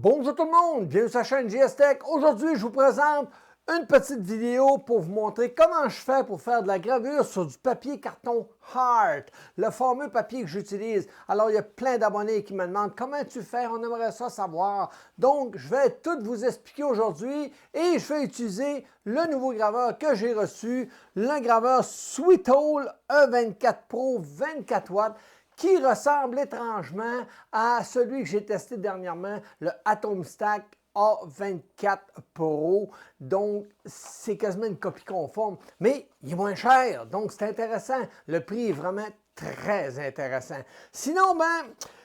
Bonjour tout le monde, bienvenue sur la chaîne JS Tech. Aujourd'hui, je vous présente une petite vidéo pour vous montrer comment je fais pour faire de la gravure sur du papier carton Hart, le fameux papier que j'utilise. Alors, il y a plein d'abonnés qui me demandent comment tu fais, on aimerait ça savoir. Donc, je vais tout vous expliquer aujourd'hui et je vais utiliser le nouveau graveur que j'ai reçu, le graveur Sweetole E24 Pro 24 watts, qui ressemble étrangement à celui que j'ai testé dernièrement, le AtomStack A24 Pro. Donc, c'est quasiment une copie conforme, mais il est moins cher, donc c'est intéressant. Le prix est vraiment très intéressant. Sinon,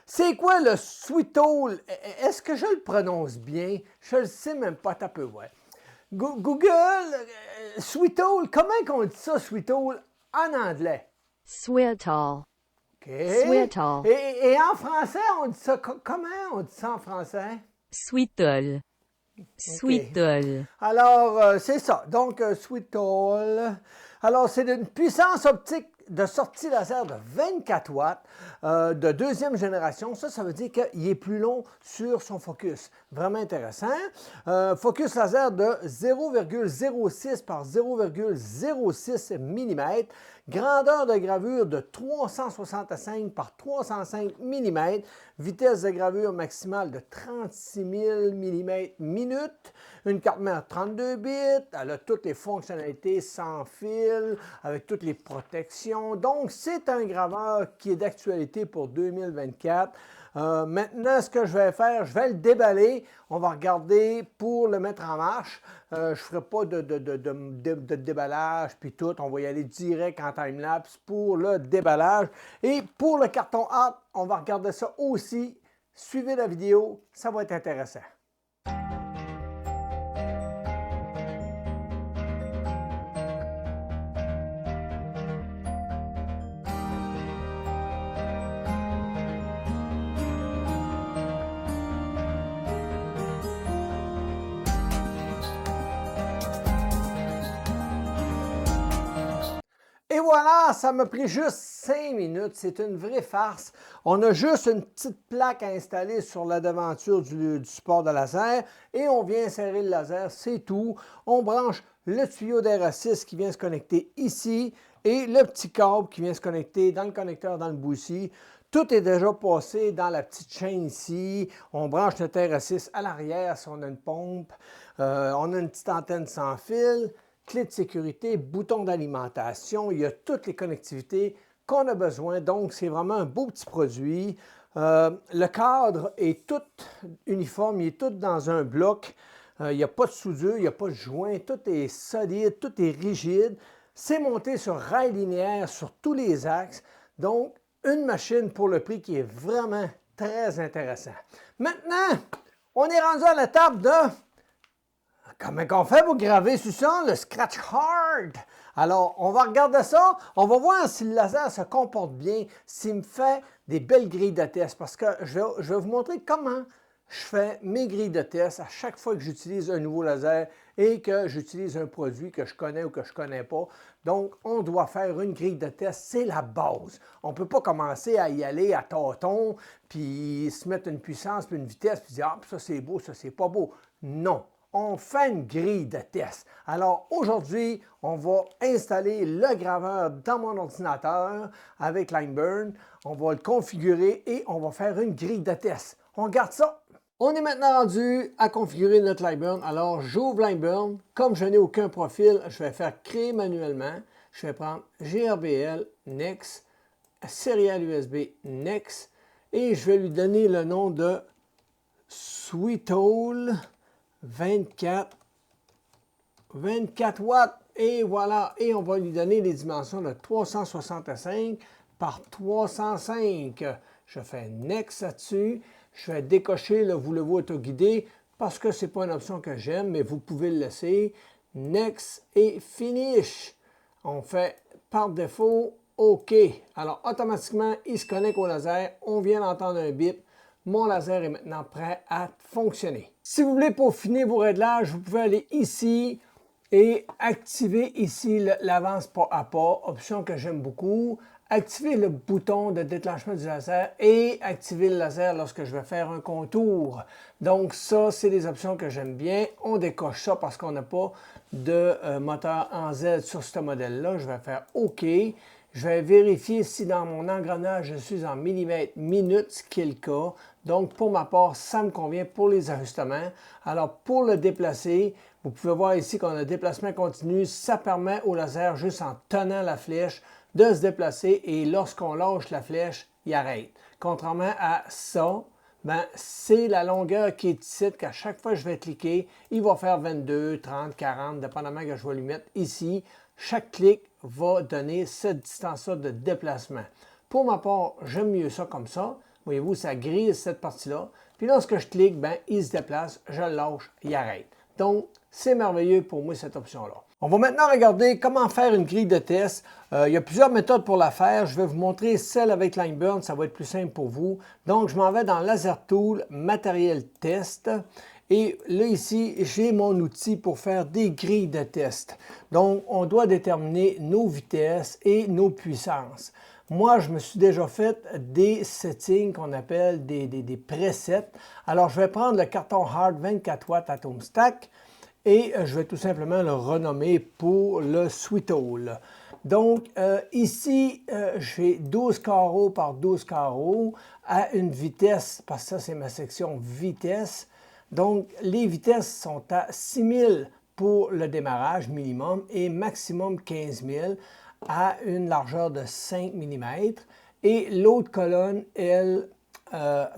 c'est quoi le Sweetole? Est-ce que je le prononce bien? Je le sais même pas, t'as peu, ouais. Google, Sweetole, comment on dit ça, Sweetole, en anglais? Sweetole. Okay. Sweetole. Et en français, on dit ça, comment on dit ça en français? Sweetole. Okay. Sweetole. Alors, c'est ça. Donc, Sweetole. Alors, c'est une puissance optique de sortie laser de 24 watts de deuxième génération. Ça veut dire qu'il est plus long sur son focus. Vraiment intéressant. Focus laser de 0,06 par 0,06 mm. Grandeur de gravure de 365 par 305 mm. Vitesse de gravure maximale de 36 000 mm minute. Une carte mère 32 bits. Elle a toutes les fonctionnalités sans fil, avec toutes les protections. Donc, c'est un graveur qui est d'actualité pour 2024. Maintenant, ce que je vais faire, je vais le déballer. On va regarder pour le mettre en marche. Je ne ferai pas de déballage puis tout. On va y aller direct en time-lapse pour le déballage. Et pour le carton Hart, on va regarder ça aussi. Suivez la vidéo, ça va être intéressant. Et voilà, ça m'a pris juste 5 minutes. C'est une vraie farce. On a juste une petite plaque à installer sur la devanture du support de laser et on vient insérer le laser, c'est tout. On branche le tuyau d'RA6 qui vient se connecter ici et le petit câble qui vient se connecter dans le connecteur dans le bout ici. Tout est déjà passé dans la petite chaîne ici. On branche notre RA6 à l'arrière si on a une pompe. On a une petite antenne sans fil. Clé de sécurité, bouton d'alimentation, il y a toutes les connectivités qu'on a besoin, donc c'est vraiment un beau petit produit. Le cadre est tout uniforme, il est tout dans un bloc, il n'y a pas de soudure, il n'y a pas de joint, tout est solide, tout est rigide. C'est monté sur rail linéaire sur tous les axes, donc une machine pour le prix qui est vraiment très intéressant. Maintenant, on est rendu à l'étape de... Comment on fait pour graver sur ça, le Scratch Hard? Alors, on va regarder ça. On va voir si le laser se comporte bien, s'il me fait des belles grilles de test. Parce que je vais vous montrer comment je fais mes grilles de test à chaque fois que j'utilise un nouveau laser et que j'utilise un produit que je connais ou que je ne connais pas. Donc, on doit faire une grille de test. C'est la base. On ne peut pas commencer à y aller à tâtons, puis se mettre une puissance, puis une vitesse, puis dire « Ah, ça c'est beau, ça c'est pas beau ». Non. On fait une grille de test. Alors aujourd'hui, on va installer le graveur dans mon ordinateur avec Limeburn. On va le configurer et on va faire une grille de test. On regarde ça. On est maintenant rendu à configurer notre Limeburn. Alors j'ouvre Limeburn. Comme je n'ai aucun profil, je vais faire créer manuellement. Je vais prendre GRBL, Next, Serial USB, Next. Et je vais lui donner le nom de Sweetole 24 watts et voilà, et on va lui donner les dimensions de 365 par 305. Je fais Next là-dessus, je vais décocher le voulez-vous autoguidé parce que ce n'est pas une option que j'aime, mais vous pouvez le laisser. Next et Finish. On fait par défaut OK. Alors automatiquement, il se connecte au laser, on vient d'entendre un bip. Mon laser est maintenant prêt à fonctionner. Si vous voulez peaufiner vos réglages, vous pouvez aller ici et activer ici l'avance pas à pas, option que j'aime beaucoup. activer le bouton de déclenchement du laser et activer le laser lorsque je vais faire un contour. Donc ça, c'est des options que j'aime bien. On décoche ça parce qu'on n'a pas de moteur en Z sur ce modèle-là. Je vais faire OK. Je vais vérifier si dans mon engrenage, je suis en millimètres minutes, ce qui est le cas. Donc, pour ma part, ça me convient pour les ajustements. Alors, pour le déplacer, vous pouvez voir ici qu'on a un déplacement continu. Ça permet au laser, juste en tenant la flèche, de se déplacer et lorsqu'on lâche la flèche, il arrête. Contrairement à ça, ben, c'est la longueur qui est ici, qu'à chaque fois que je vais cliquer, il va faire 22, 30, 40, dépendamment que je vais lui mettre ici. Chaque clic va donner cette distance-là de déplacement. Pour ma part, j'aime mieux ça comme ça. Voyez-vous, ça grise cette partie-là. Puis lorsque je clique, ben, il se déplace, je le lâche, il arrête. Donc, c'est merveilleux pour moi cette option-là. On va maintenant regarder comment faire une grille de test. Il y a plusieurs méthodes pour la faire. Je vais vous montrer celle avec Lineburn, ça va être plus simple pour vous. Donc, je m'en vais dans Laser Tool, Matériel Test. Et là, ici, j'ai mon outil pour faire des grilles de test. Donc, on doit déterminer nos vitesses et nos puissances. Moi, je me suis déjà fait des settings qu'on appelle des presets. Alors, je vais prendre le carton Hard 24 watts Atom Stack et je vais tout simplement le renommer pour le Sweet Hole. Donc, ici, j'ai 12 carreaux par 12 carreaux à une vitesse, parce que ça, c'est ma section vitesse. Donc, les vitesses sont à 6000 pour le démarrage minimum et maximum 15 000 à une largeur de 5 mm. Et l'autre colonne, elle,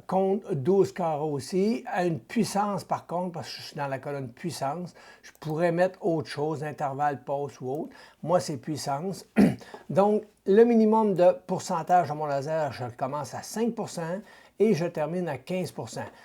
compte 12 carreaux aussi, à une puissance par contre, parce que je suis dans la colonne puissance, je pourrais mettre autre chose, intervalle, pause ou autre. Moi, c'est puissance. Donc, le minimum de pourcentage de mon laser, je commence à 5 et je termine à 15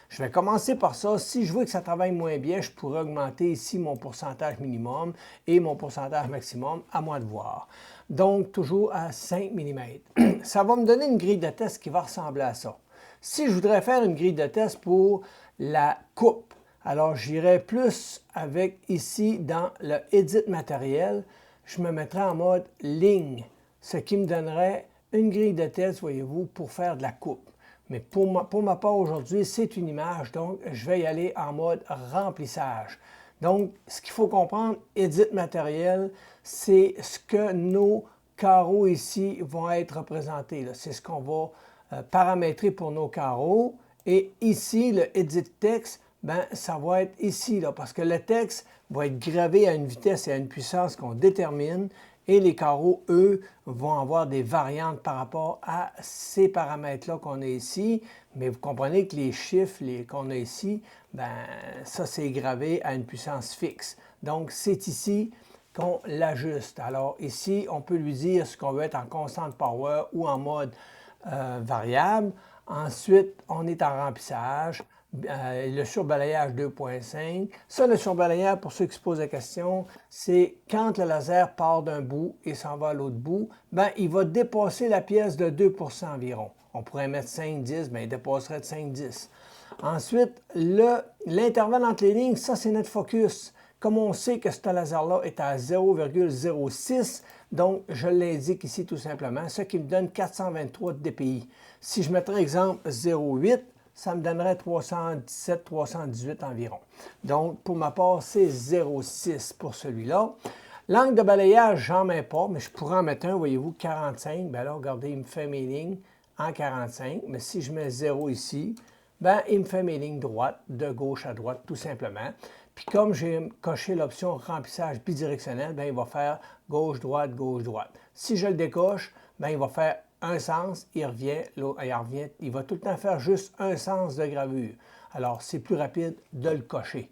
Je vais commencer par ça. Si je veux que ça travaille moins bien, je pourrais augmenter ici mon pourcentage minimum et mon pourcentage maximum, à moi de voir. Donc, toujours à 5 mm. Ça va me donner une grille de test qui va ressembler à ça. Si je voudrais faire une grille de test pour la coupe, alors j'irai plus avec ici dans le Edit matériel, je me mettrai en mode ligne, ce qui me donnerait une grille de test, voyez-vous, pour faire de la coupe. Mais pour ma part aujourd'hui, c'est une image, donc je vais y aller en mode remplissage. Donc, ce qu'il faut comprendre, Edit matériel, c'est ce que nos carreaux ici vont être représentés. C'est ce qu'on va paramétrer pour nos carreaux. Et ici, le Edit Text, ben, ça va être ici, là, parce que le texte va être gravé à une vitesse et à une puissance qu'on détermine. Et les carreaux, eux, vont avoir des variantes par rapport à ces paramètres-là qu'on a ici. Mais vous comprenez que les chiffres qu'on a ici, ben, ça, c'est gravé à une puissance fixe. Donc, c'est ici qu'on l'ajuste. Alors, ici, on peut lui dire ce qu'on veut être en constante power ou en mode variable. Ensuite, on est en remplissage. Le surbalayage 2.5. Ça, le surbalayage, pour ceux qui se posent la question, c'est quand le laser part d'un bout et s'en va à l'autre bout, ben, il va dépasser la pièce de 2 environ. On pourrait mettre 5-10, mais il dépasserait de 5-10. Ensuite, l'intervalle entre les lignes, ça, c'est notre focus. Comme on sait que ce laser-là est à 0,06, donc je l'indique ici tout simplement, ce qui me donne 423 dpi. Si je mettrais exemple 0,8, ça me donnerait 317, 318 environ. Donc, pour ma part, c'est 0,6 pour celui-là. L'angle de balayage, j'en mets pas, mais je pourrais en mettre un, voyez-vous, 45. Bien là, regardez, il me fait mes lignes en 45. Mais si je mets 0 ici, bien, il me fait mes lignes droites, de gauche à droite, tout simplement. Puis comme j'ai coché l'option remplissage bidirectionnel, bien, il va faire gauche-droite, gauche-droite. Si je le décoche, bien, il va faire un sens, il revient, il va tout le temps faire juste un sens de gravure. Alors, c'est plus rapide de le cocher.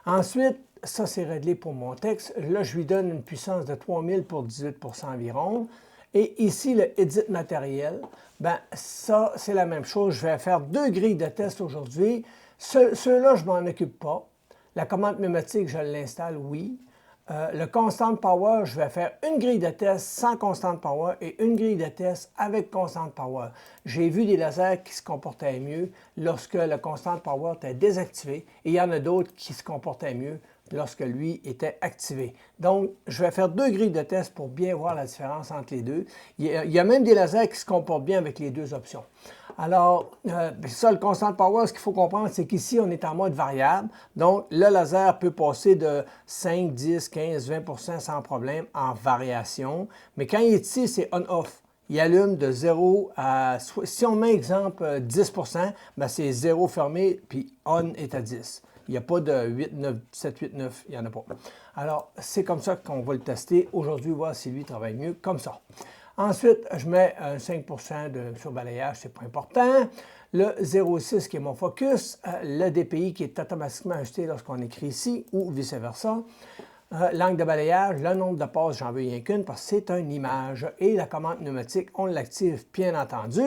Ensuite, ça, c'est réglé pour mon texte. Là, je lui donne une puissance de 3000 pour 18 environ. Et ici, le Edit matériel, ben ça, c'est la même chose. Je vais faire deux grilles de test aujourd'hui. Ceux-là, je ne m'en occupe pas. La commande mémotique, je l'installe, oui. Le Constant Power, je vais faire une grille de test sans Constant Power et une grille de test avec Constant Power. J'ai vu des lasers qui se comportaient mieux lorsque le Constant Power était désactivé et il y en a d'autres qui se comportaient mieux lorsque lui était activé. Donc, je vais faire 2 grilles de test pour bien voir la différence entre les deux. Il y a même des lasers qui se comportent bien avec les deux options. Alors, ça, le constant power, ce qu'il faut comprendre, c'est qu'ici, on est en mode variable. Donc, le laser peut passer de 5, 10, 15, 20 sans problème en variation. Mais quand il est ici, c'est on-off. Il allume de 0 à... Si on met, exemple, 10 ben c'est 0 fermé, puis on est à 10. Il n'y a pas de 8, 9, 7, 8, 9, il n'y en a pas. Alors, c'est comme ça qu'on va le tester. Aujourd'hui, voir si lui travaille mieux comme ça. Ensuite, je mets un 5 de surbalayage, c'est pas important. Le 0,6 qui est mon focus, le DPI qui est automatiquement ajusté lorsqu'on écrit ici ou vice-versa. L'angle de balayage, le nombre de passes, j'en veux rien qu'une parce que c'est une image. Et la commande pneumatique, on l'active bien entendu.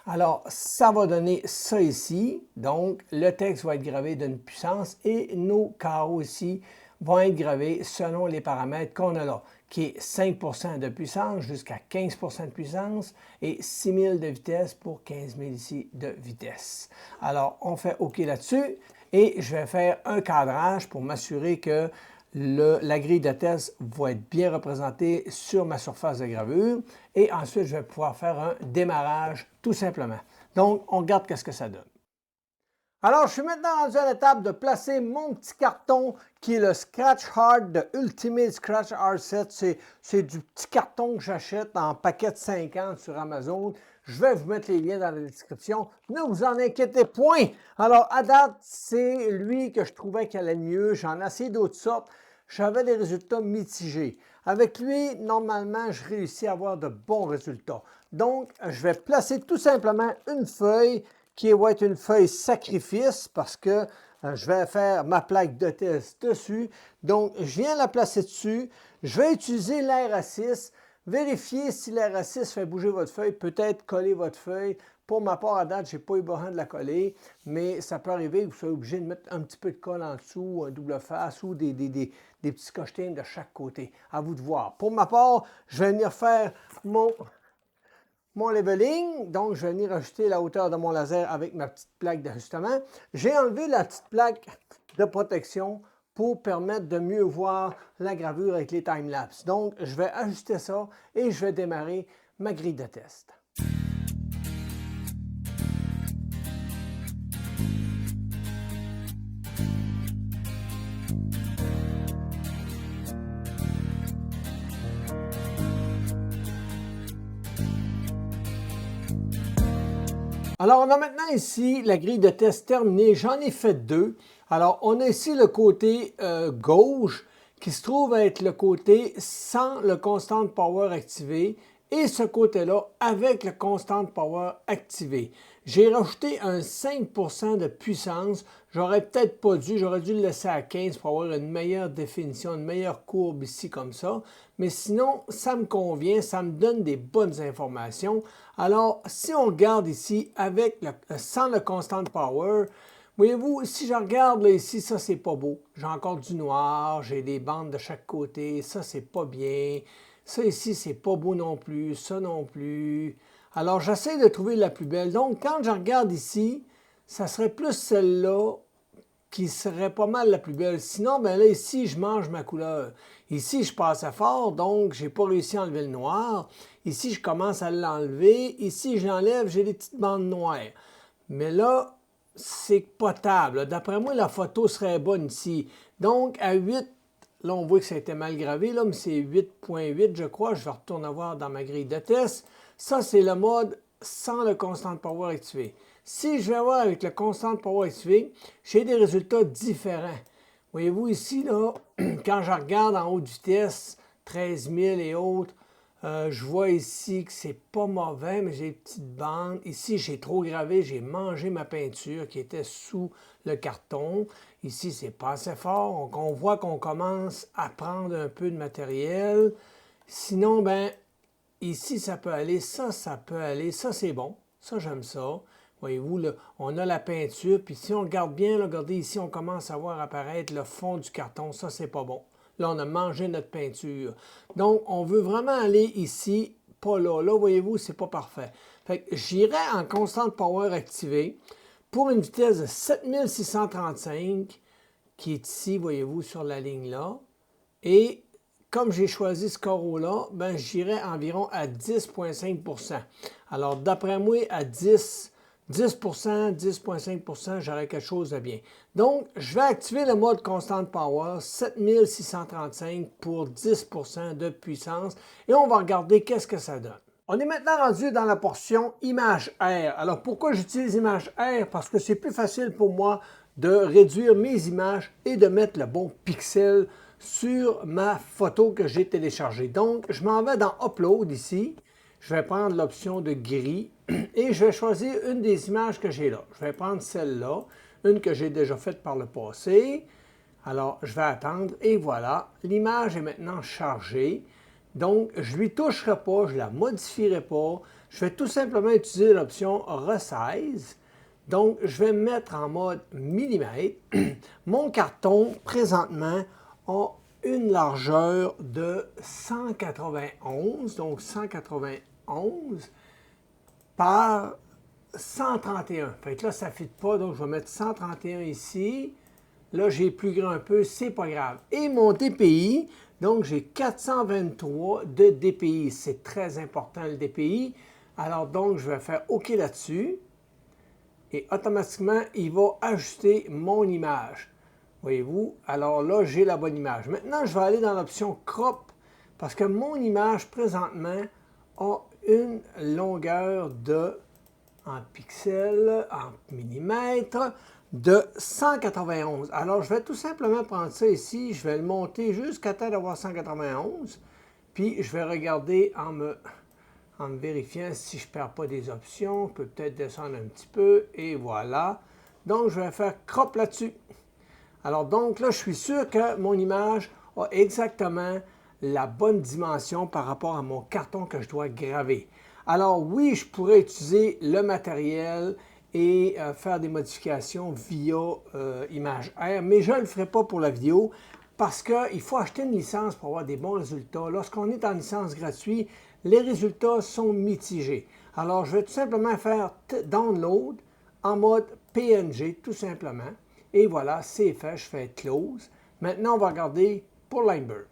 Alors, ça va donner ça ici. Donc, le texte va être gravé d'une puissance et nos carreaux ici vont être gravés selon les paramètres qu'on a là, qui est 5 de puissance jusqu'à 15 de puissance et 6000 de vitesse pour 15 000 ici de vitesse. Alors, on fait OK là-dessus et je vais faire un cadrage pour m'assurer que la grille de test va être bien représentée sur ma surface de gravure et ensuite je vais pouvoir faire un démarrage tout simplement. Donc, on regarde qu'est-ce que ça donne. Alors, je suis maintenant rendu à l'étape de placer mon petit carton qui est le Scratch Hard de Ultimate Scratch Hard Set. C'est du petit carton que j'achète en paquet de 50 sur Amazon. Je vais vous mettre les liens dans la description. Ne vous en inquiétez point. Alors, à date, c'est lui que je trouvais qu'il allait mieux. J'en ai essayé d'autres sortes. J'avais des résultats mitigés. Avec lui, normalement, je réussis à avoir de bons résultats. Donc, je vais placer tout simplement une feuille qui va être une feuille sacrifice parce que je vais faire ma plaque de test dessus. Donc, je viens la placer dessus. Je vais utiliser l'RA6. Vérifiez si l'RA6 fait bouger votre feuille. Peut-être coller votre feuille. Pour ma part, à date, je n'ai pas eu besoin de la coller, mais ça peut arriver que vous soyez obligé de mettre un petit peu de colle en dessous, un double face ou des petits scotch-tape de chaque côté. À vous de voir. Pour ma part, je vais venir faire mon leveling, donc je vais venir ajouter la hauteur de mon laser avec ma petite plaque d'ajustement. J'ai enlevé la petite plaque de protection pour permettre de mieux voir la gravure avec les time-lapse. Donc, je vais ajuster ça et je vais démarrer ma grille de test. Alors, on a maintenant ici la grille de test terminée. J'en ai fait 2. Alors, on a ici le côté gauche qui se trouve être le côté sans le constant power activé et ce côté-là avec le constant power activé. J'ai rajouté un 5 de puissance. J'aurais peut-être pas dû, j'aurais dû le laisser à 15 pour avoir une meilleure définition, une meilleure courbe ici comme ça. Mais sinon, ça me convient, ça me donne des bonnes informations. Alors, si on regarde ici avec sans le constant power, voyez-vous, si je regarde là, ici, ça c'est pas beau. J'ai encore du noir, j'ai des bandes de chaque côté, ça c'est pas bien. Ça ici, c'est pas beau non plus, ça non plus. Alors, j'essaie de trouver la plus belle. Donc, quand je regarde ici, ça serait plus celle-là qui serait pas mal la plus belle. Sinon, ben là, ici, je mange ma couleur. Ici, je passais fort, donc j'ai pas réussi à enlever le noir. Ici, je commence à l'enlever. Ici, je l'enlève, j'ai des petites bandes noires. Mais là, c'est potable. D'après moi, la photo serait bonne ici. Donc, à 8, là, on voit que ça a été mal gravé, là, mais c'est 8.8, je crois. Je vais retourner voir dans ma grille de test. Ça, c'est le mode sans le constant power activé. Si je vais voir avec le constant power activé, j'ai des résultats différents. Voyez-vous ici, là, quand je regarde en haute vitesse, 13 000 et autres, je vois ici que c'est pas mauvais, mais j'ai des petites bandes. Ici, j'ai trop gravé, j'ai mangé ma peinture qui était sous le carton. Ici, c'est pas assez fort. Donc, on voit qu'on commence à prendre un peu de matériel. Sinon, ben, ici, ça peut aller, ça peut aller. Ça, c'est bon. Ça, j'aime ça. Voyez-vous, là, on a la peinture. Puis si on regarde bien, là, regardez ici, on commence à voir apparaître le fond du carton. Ça, c'est pas bon. Là, on a mangé notre peinture. Donc, on veut vraiment aller ici, pas là. Là, voyez-vous, c'est pas parfait. Fait que j'irai en constant power activé pour une vitesse de 7635 qui est ici, voyez-vous, sur la ligne là. Et comme j'ai choisi ce carreau-là, ben, j'irai environ à 10,5 %. Alors, d'après moi, à 10 10,5 %, j'aurai quelque chose de bien. Donc, je vais activer le mode Constant Power, 7635 pour 10 % de puissance. Et on va regarder qu'est-ce que ça donne. On est maintenant rendu dans la portion Image R. Alors, pourquoi j'utilise Image R? Parce que c'est plus facile pour moi de réduire mes images et de mettre le bon pixel sur ma photo que j'ai téléchargée. Donc, je m'en vais dans Upload ici. Je vais prendre l'option de gris et je vais choisir une des images que j'ai là. Je vais prendre celle-là, une que j'ai déjà faite par le passé. Alors, je vais attendre et voilà, l'image est maintenant chargée. Donc, je ne lui toucherai pas, je ne la modifierai pas. Je vais tout simplement utiliser l'option Resize. Donc, je vais me mettre en mode millimètre. Mon carton, présentement, a une largeur de 191, donc 191 par 131. Fait que là, ça ne fit pas, donc je vais mettre 131 ici. Là, j'ai plus grand un peu, c'est pas grave. Et mon DPI, donc j'ai 423 de DPI. C'est très important le DPI. Alors donc, je vais faire OK là-dessus. Et automatiquement, il va ajuster mon image. Voyez-vous? Alors là, j'ai la bonne image. Maintenant, je vais aller dans l'option Crop parce que mon image, présentement, a une longueur de, en pixels, en millimètres, de 191. Alors, je vais tout simplement prendre ça ici. Je vais le monter jusqu'à temps d'avoir 191. Puis, je vais regarder en me vérifiant si je ne perds pas des options. Je peux peut-être descendre un petit peu. Et voilà. Donc, je vais faire Crop là-dessus. Alors donc là, je suis sûr que mon image a exactement la bonne dimension par rapport à mon carton que je dois graver. Alors oui, je pourrais utiliser le matériel et faire des modifications via Image R, mais je ne le ferai pas pour la vidéo parce qu'il faut acheter une licence pour avoir des bons résultats. Lorsqu'on est en licence gratuite, les résultats sont mitigés. Alors je vais tout simplement faire Download en mode PNG, tout simplement. Et voilà, c'est fait, je fais Close. Maintenant, on va regarder pour Lightburn.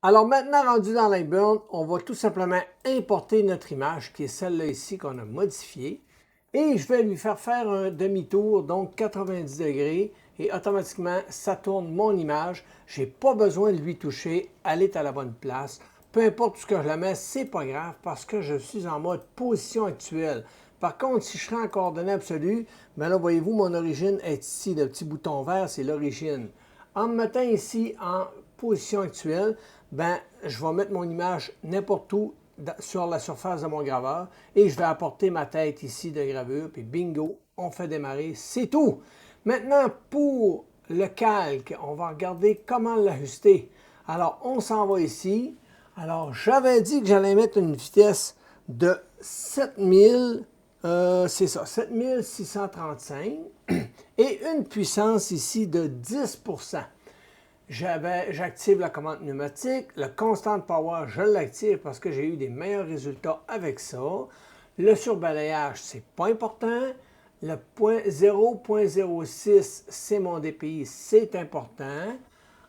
Alors maintenant, rendu dans Lightburn, on va tout simplement importer notre image, qui est celle-là ici qu'on a modifiée. Et je vais lui faire un demi-tour, donc 90 degrés. Et automatiquement, ça tourne mon image. Je n'ai pas besoin de lui toucher, elle est à la bonne place. Peu importe où ce que je la mets, c'est pas grave parce que je suis en mode position actuelle. Par contre, si je serais en coordonnées absolues, bien là, voyez-vous, mon origine est ici. Le petit bouton vert, c'est l'origine. En me mettant ici en position actuelle, ben, je vais mettre mon image n'importe où sur la surface de mon graveur et je vais apporter ma tête ici de gravure, puis bingo, on fait démarrer, c'est tout. Maintenant, pour le calque, on va regarder comment l'ajuster. Alors, on s'en va ici. Alors, j'avais dit que j'allais mettre une vitesse de 7000. C'est ça, 7635 et une puissance ici de 10 %. J'active la commande pneumatique, le Constant Power, je l'active parce que j'ai eu des meilleurs résultats avec ça. Le surbalayage, c'est pas important. Le 0.06, c'est mon DPI, c'est important.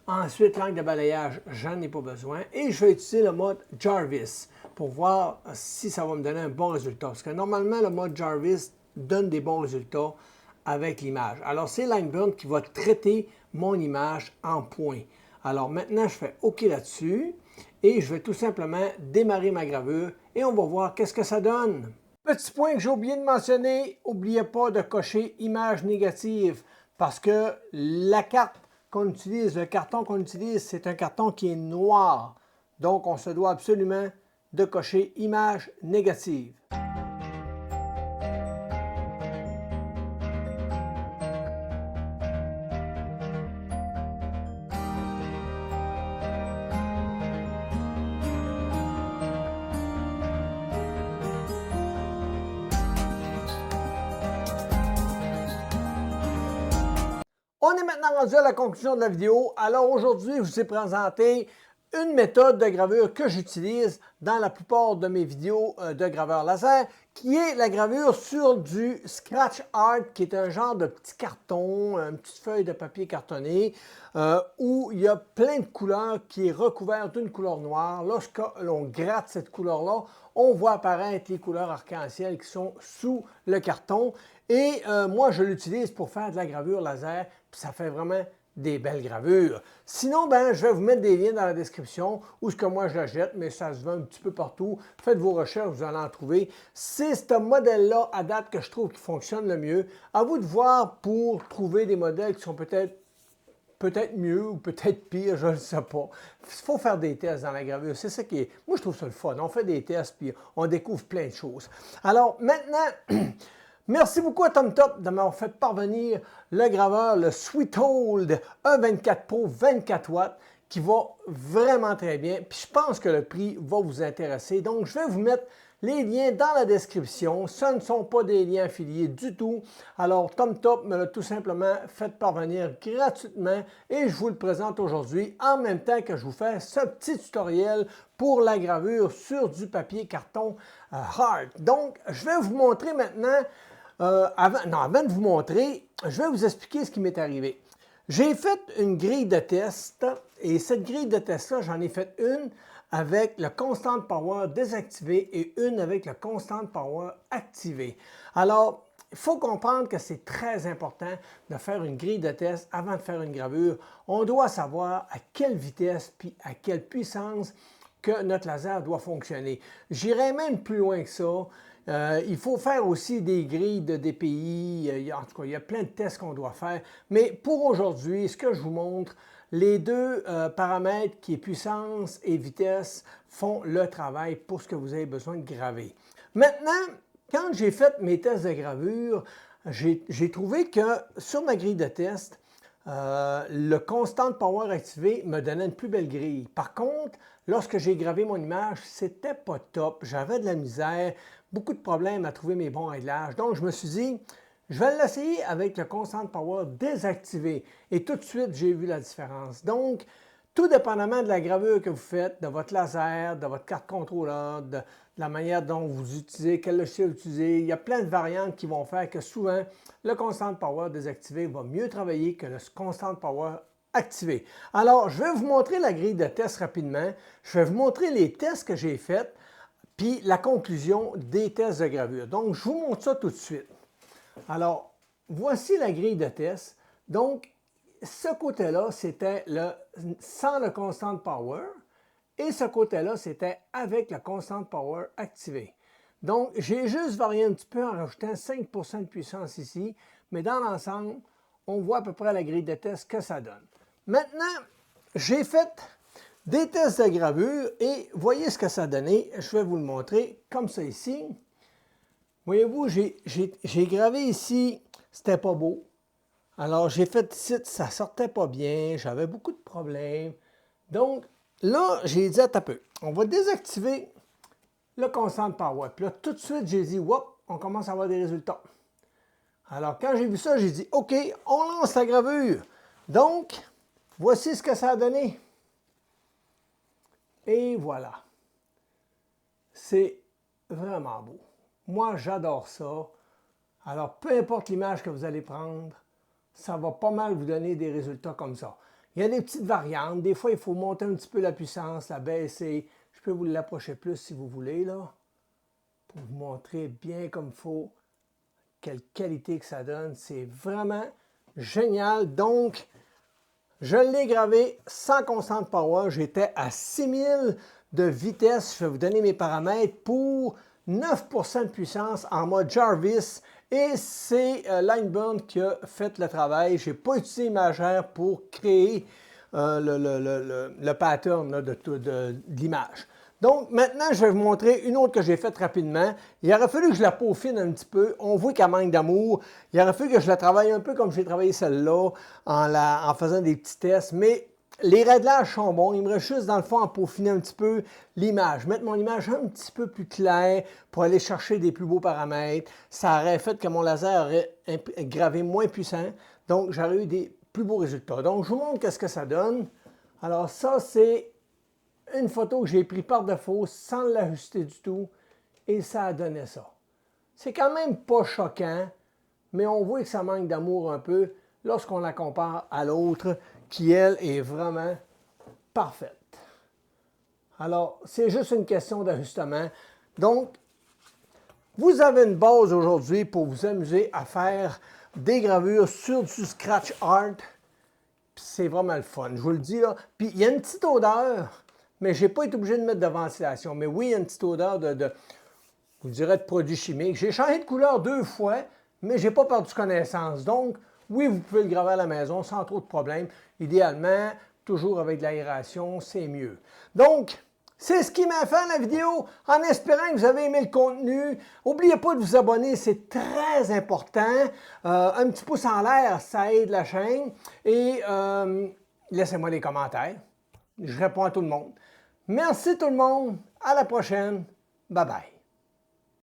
Ensuite, l'angle de balayage, j'en ai pas besoin. Et je vais utiliser le mode Jarvis pour voir si ça va me donner un bon résultat. Parce que normalement, le mode Jarvis donne des bons résultats avec l'image. Alors, c'est Lightburn qui va traiter mon image en point. Alors maintenant, je fais OK là-dessus. Et je vais tout simplement démarrer ma gravure. Et on va voir qu'est-ce que ça donne. Petit point que j'ai oublié de mentionner, n'oubliez pas de cocher image négative. Parce que la carte qu'on utilise, le carton qu'on utilise, c'est un carton qui est noir. Donc, on se doit absolument de cocher image négative. On est maintenant rendu à la conclusion de la vidéo. Alors aujourd'hui, je vous ai présenté une méthode de gravure que j'utilise dans la plupart de mes vidéos de graveur laser, qui est la gravure sur du scratch art, qui est un genre de petit carton, une petite feuille de papier cartonné, où il y a plein de couleurs qui est recouvert d'une couleur noire. Lorsque l'on gratte cette couleur-là, on voit apparaître les couleurs arc-en-ciel qui sont sous le carton. Et moi, je l'utilise pour faire de la gravure laser, puis ça fait vraiment des belles gravures. Sinon, ben, je vais vous mettre des liens dans la description où ce que moi je la jette, mais ça se vend un petit peu partout. Faites vos recherches, vous allez en trouver. C'est ce modèle-là à date que je trouve qui fonctionne le mieux. À vous de voir pour trouver des modèles qui sont peut-être mieux ou peut-être pire, je ne sais pas. Il faut faire des tests dans la gravure. C'est ça qui est... Moi, je trouve ça le fun. On fait des tests puis on découvre plein de choses. Alors, maintenant... Merci beaucoup à TomTop de m'avoir fait parvenir le graveur, le Sweethold E24 Pro 24 watts, qui va vraiment très bien. Puis je pense que le prix va vous intéresser. Donc, je vais vous mettre les liens dans la description. Ce ne sont pas des liens affiliés du tout. Alors, TomTop me l'a tout simplement fait parvenir gratuitement et je vous le présente aujourd'hui en même temps que je vous fais ce petit tutoriel pour la gravure sur du papier carton hard. Donc, je vais vous montrer maintenant... avant de vous montrer, je vais vous expliquer ce qui m'est arrivé. J'ai fait une grille de test et cette grille de test-là, j'en ai fait une avec le Constant Power désactivé et une avec le Constant Power activé. Alors, il faut comprendre que c'est très important de faire une grille de test avant de faire une gravure. On doit savoir à quelle vitesse puis à quelle puissance que notre laser doit fonctionner. J'irai même plus loin que ça. Il faut faire aussi des grilles de DPI, en tout cas, il y a plein de tests qu'on doit faire. Mais pour aujourd'hui, ce que je vous montre, les deux paramètres qui est puissance et vitesse font le travail pour ce que vous avez besoin de graver. Maintenant, quand j'ai fait mes tests de gravure, j'ai trouvé que sur ma grille de test, le Constant Power activé me donnait une plus belle grille. Par contre, lorsque j'ai gravé mon image, c'était pas top. J'avais de la misère, beaucoup de problèmes à trouver mes bons réglages. Donc, je me suis dit, je vais l'essayer avec le Constant Power désactivé. Et tout de suite, j'ai vu la différence. Donc, tout dépendamment de la gravure que vous faites, de votre laser, de votre carte contrôleur, de la manière dont vous utilisez, quel logiciel vous utilisez, il y a plein de variantes qui vont faire que souvent, le Constant Power désactivé va mieux travailler que le Constant Power activé. Alors, je vais vous montrer la grille de test rapidement. Je vais vous montrer les tests que j'ai faits, puis la conclusion des tests de gravure. Donc, je vous montre ça tout de suite. Alors, voici la grille de test. Donc, ce côté-là, c'était sans le Constant Power et ce côté-là, c'était avec le Constant Power activé. Donc, j'ai juste varié un petit peu en rajoutant 5 de puissance ici, mais dans l'ensemble, on voit à peu près la grille de test que ça donne. Maintenant, j'ai fait des tests de gravure et voyez ce que ça a donné. Je vais vous le montrer comme ça ici. Voyez-vous, j'ai gravé ici, c'était pas beau. Alors, j'ai fait ici, ça sortait pas bien, j'avais beaucoup de problèmes. Donc, là, j'ai dit, attends un peu, on va désactiver le Constant Power. Puis là, tout de suite, j'ai dit, whoop, on commence à avoir des résultats. Alors, quand j'ai vu ça, j'ai dit, OK, on lance la gravure. Donc, voici ce que ça a donné. Et voilà. C'est vraiment beau. Moi, j'adore ça. Alors, peu importe l'image que vous allez prendre, ça va pas mal vous donner des résultats comme ça. Il y a des petites variantes. Des fois, il faut monter un petit peu la puissance, la baisser. Je peux vous l'approcher plus si vous voulez, là, pour vous montrer bien comme il faut quelle qualité que ça donne. C'est vraiment génial. Donc, je l'ai gravé sans Constant Power. J'étais à 6000 de vitesse. Je vais vous donner mes paramètres pour 9 de puissance en mode Jarvis. Et c'est Lineburn qui a fait le travail. Je n'ai pas utilisé Imagère pour créer le pattern là, de l'image. Donc maintenant, je vais vous montrer une autre que j'ai faite rapidement. Il aurait fallu que je la peaufine un petit peu. On voit qu'elle manque d'amour. Il aurait fallu que je la travaille un peu comme j'ai travaillé celle-là en faisant des petits tests. Mais les réglages sont bons. Il me reste juste dans le fond à peaufiner un petit peu l'image. Mettre mon image un petit peu plus claire pour aller chercher des plus beaux paramètres. Ça aurait fait que mon laser aurait gravé moins puissant. Donc j'aurais eu des plus beaux résultats. Donc je vous montre qu'est-ce que ça donne. Alors ça, c'est une photo que j'ai prise par défaut sans l'ajuster du tout et ça a donné ça. C'est quand même pas choquant, mais on voit que ça manque d'amour un peu lorsqu'on la compare à l'autre qui, elle, est vraiment parfaite. Alors, c'est juste une question d'ajustement. Donc, vous avez une base aujourd'hui pour vous amuser à faire des gravures sur du scratch art. C'est vraiment le fun, je vous le dis là. Puis il y a une petite odeur, mais je n'ai pas été obligé de mettre de ventilation. Mais oui, il y a une petite odeur vous direz, de produits chimiques. J'ai changé de couleur 2 fois, mais je n'ai pas perdu connaissance. Donc, oui, vous pouvez le graver à la maison sans trop de problèmes. Idéalement, toujours avec de l'aération, c'est mieux. Donc, c'est ce qui m'a fait la vidéo, en espérant que vous avez aimé le contenu. N'oubliez pas de vous abonner, c'est très important. Un petit pouce en l'air, ça aide la chaîne. Et laissez-moi des commentaires. Je réponds à tout le monde. Merci tout le monde. À la prochaine. Bye bye.